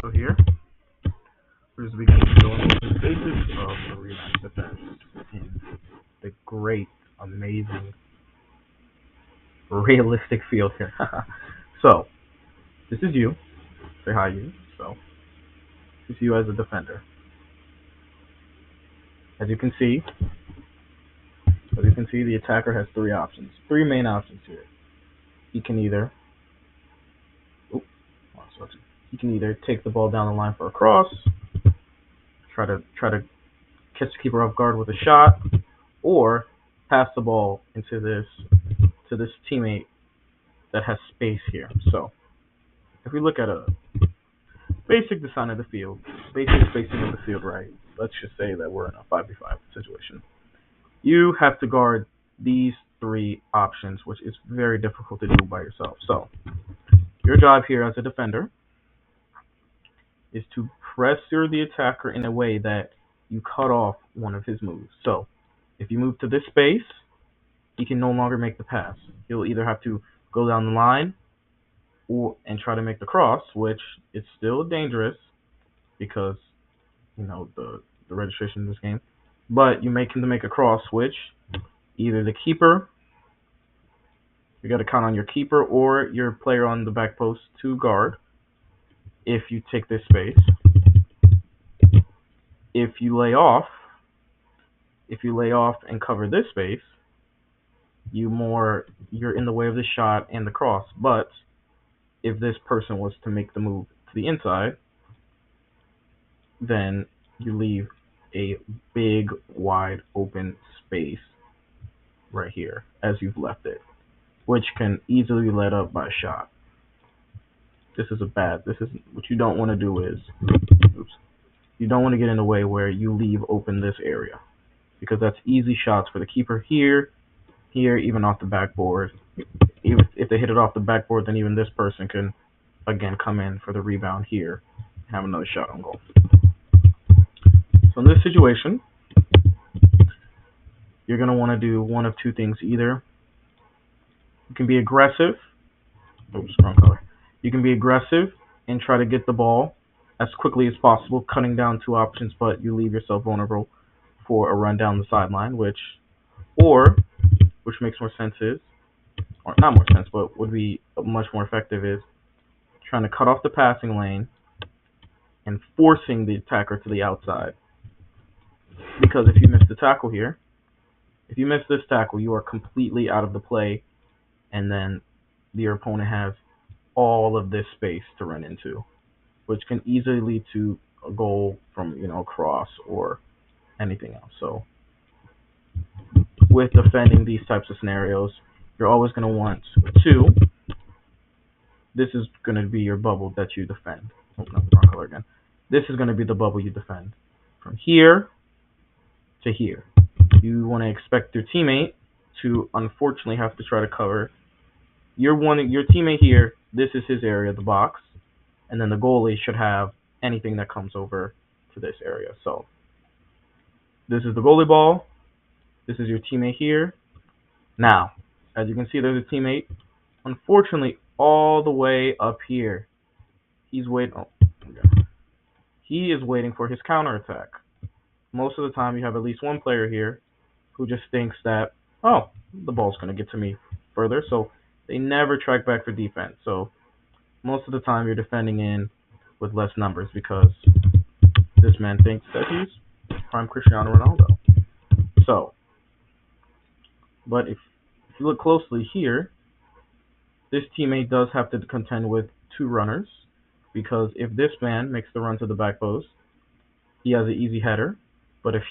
So here, we're just beginning to go over the basics of the rematch defense in the great, amazing, realistic field here. So, this is you. Say hi, you. So, this is you as a defender. As you can see, the attacker has three main options here. He can either, oop, he can either take the ball down the line for a cross, try to catch the keeper off guard with a shot, or pass the ball into this teammate that has space here. So if we look at a basic design of the field, basic spacing of the field, right? Let's just say that we're in a 5v5 situation. You have to guard these three options, which is very difficult to do by yourself. So your job here as a defender is to pressure the attacker in a way that you cut off one of his moves. So if you move to this space, he can no longer make the pass. He'll either have to go down the line and try to make the cross, which is still dangerous because the registration in this game. But you make him to make a cross, which either the keeper, you got to count on your keeper or your player on the back post to guard. If you take this space, if you lay off and cover this space, you're in the way of the shot and the cross. But if this person was to make the move to the inside, then you leave a big, wide open space right here as you've left it, which can easily be led up by a shot. This is what you don't want to do is, you don't want to get in the way where you leave open this area, because that's easy shots for the keeper here, even off the backboard. Even if they hit it off the backboard, then even this person can again come in for the rebound here and have another shot on goal. So in this situation, you're going to want to do one of two things. Either you can be aggressive. Oops, wrong color. You can be aggressive and try to get the ball as quickly as possible, cutting down two options, but you leave yourself vulnerable for a run down the sideline, which makes more sense or not more sense, but would be much more effective is trying to cut off the passing lane and forcing the attacker to the outside. Because if you miss the tackle here, if you miss this tackle, you are completely out of the play, and then your opponent has all of this space to run into, which can easily lead to a goal from a cross or anything else. So with defending these types of scenarios, you're always going to want to. This is going to be your bubble that you defend. Oh, no, wrong color again. This is going to be the bubble you defend from here to here. You want to expect your teammate to unfortunately have to try to cover. Your teammate here. This is his area, the box, and then the goalie should have anything that comes over to this area. So this is the goalie ball. This is your teammate here. Now, as you can see, there's a teammate, unfortunately, all the way up here. He's waiting. Oh, he is waiting for his counterattack. Most of the time, you have at least one player here who just thinks that, oh, the ball's going to get to me further. So they never track back for defense. So most of the time, you're defending in with less numbers because this man thinks that he's prime Cristiano Ronaldo. So, but if you look closely here, this teammate does have to contend with two runners, because if this man makes the run to the back post, he has an easy header. But if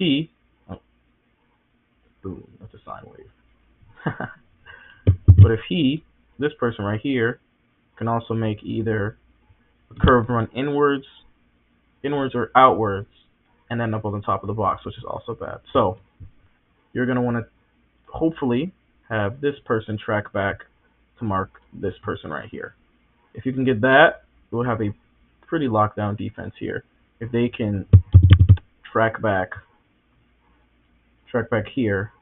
boom, that's a sine wave. But if this person right here, can also make either a curved run inwards or outwards, and end up on the top of the box, which is also bad. So you're going to want to hopefully have this person track back to mark this person right here. If you can get that, you'll have a pretty lockdown defense here. If they can track back here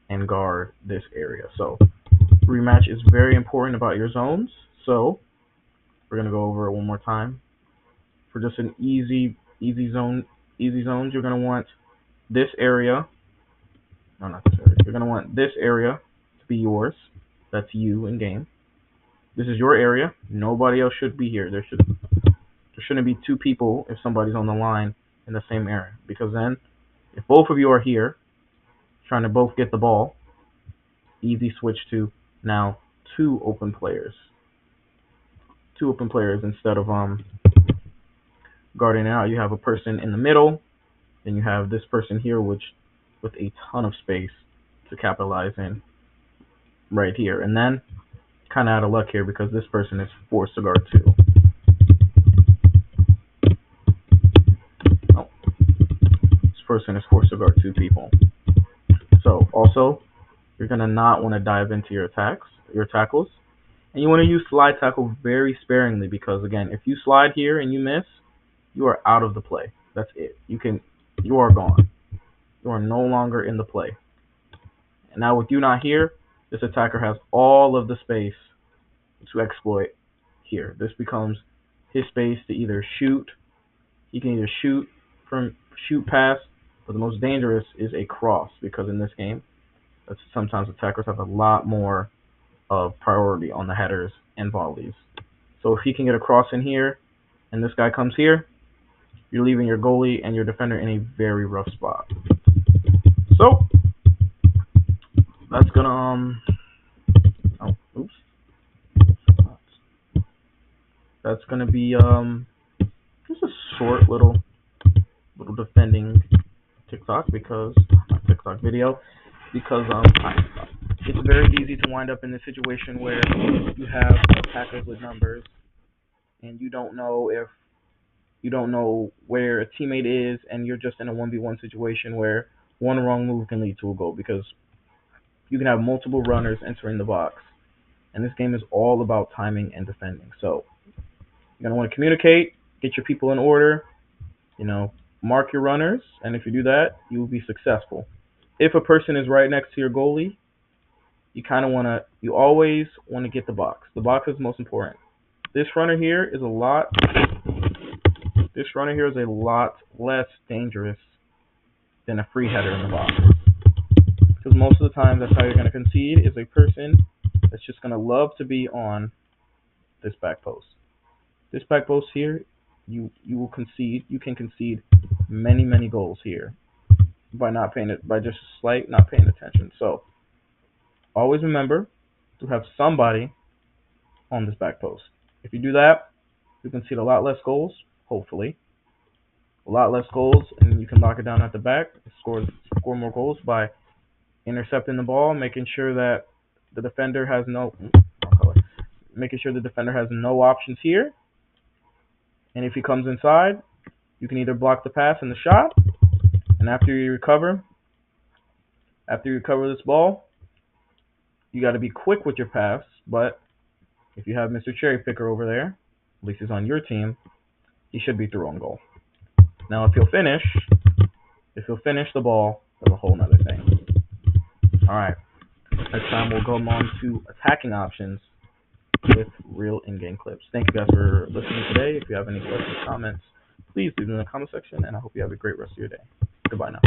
and guard this area. So rematch is very important about your zones. So we're going to go over it one more time. for just an easy zones, you're gonna want this area. No, not this area. You're gonna want this area to be yours. That's you in game. This is your area. Nobody else should be here. There shouldn't be two people if somebody's on the line in the same area, because then if both of you are here trying to both get the ball, easy switch to now two open players. Two open players instead of guarding it out. You have a person in the middle, then you have this person here, which with a ton of space to capitalize in right here. And then kind of out of luck here because this person is forced to guard two. Oh, this person is forced to guard two people. So also, you're gonna not want to dive into your tackles, and you want to use slide tackle very sparingly because again, if you slide here and you miss, you are out of the play. That's it. You are gone. You are no longer in the play. And now with you not here, this attacker has all of the space to exploit here. This becomes his space to either shoot. He can either shoot pass, but the most dangerous is a cross because in this game, sometimes attackers have a lot more of priority on the headers and volleys. So if he can get a cross in here, and this guy comes here, you're leaving your goalie and your defender in a very rough spot. So that's gonna that's gonna be just a short little defending TikTok video because it's very easy to wind up in a situation where you have attackers with numbers and you don't know where a teammate is, and you're just in a 1v1 situation where one wrong move can lead to a goal because you can have multiple runners entering the box. And this game is all about timing and defending. So you're going to want to communicate, get your people in order, mark your runners, and if you do that, you will be successful. If a person is right next to your goalie, you always want to get the box. The box is most important. This runner here is a lot less dangerous than a free header in the box. Because most of the time, that's how you're going to concede, is a person that's just going to love to be on this back post. This back post here, you can concede many goals here by just slight not paying attention. So always remember to have somebody on this back post. If you do that, you concede a lot less goals, hopefully. A lot less goals, and you can lock it down at the back, score more goals by intercepting the ball, making sure that the defender has no options here. And if he comes inside, you can either block the pass and the shot, and after you recover this ball, you got to be quick with your pass. But if you have Mr. Cherry Picker over there, at least he's on your team, he should be through on goal. Now, if he'll finish the ball, that's a whole nother thing. All right. Next time we'll go on to attacking options with real in-game clips. Thank you guys for listening today. If you have any questions, comments, please leave them in the comment section, and I hope you have a great rest of your day. Goodbye now.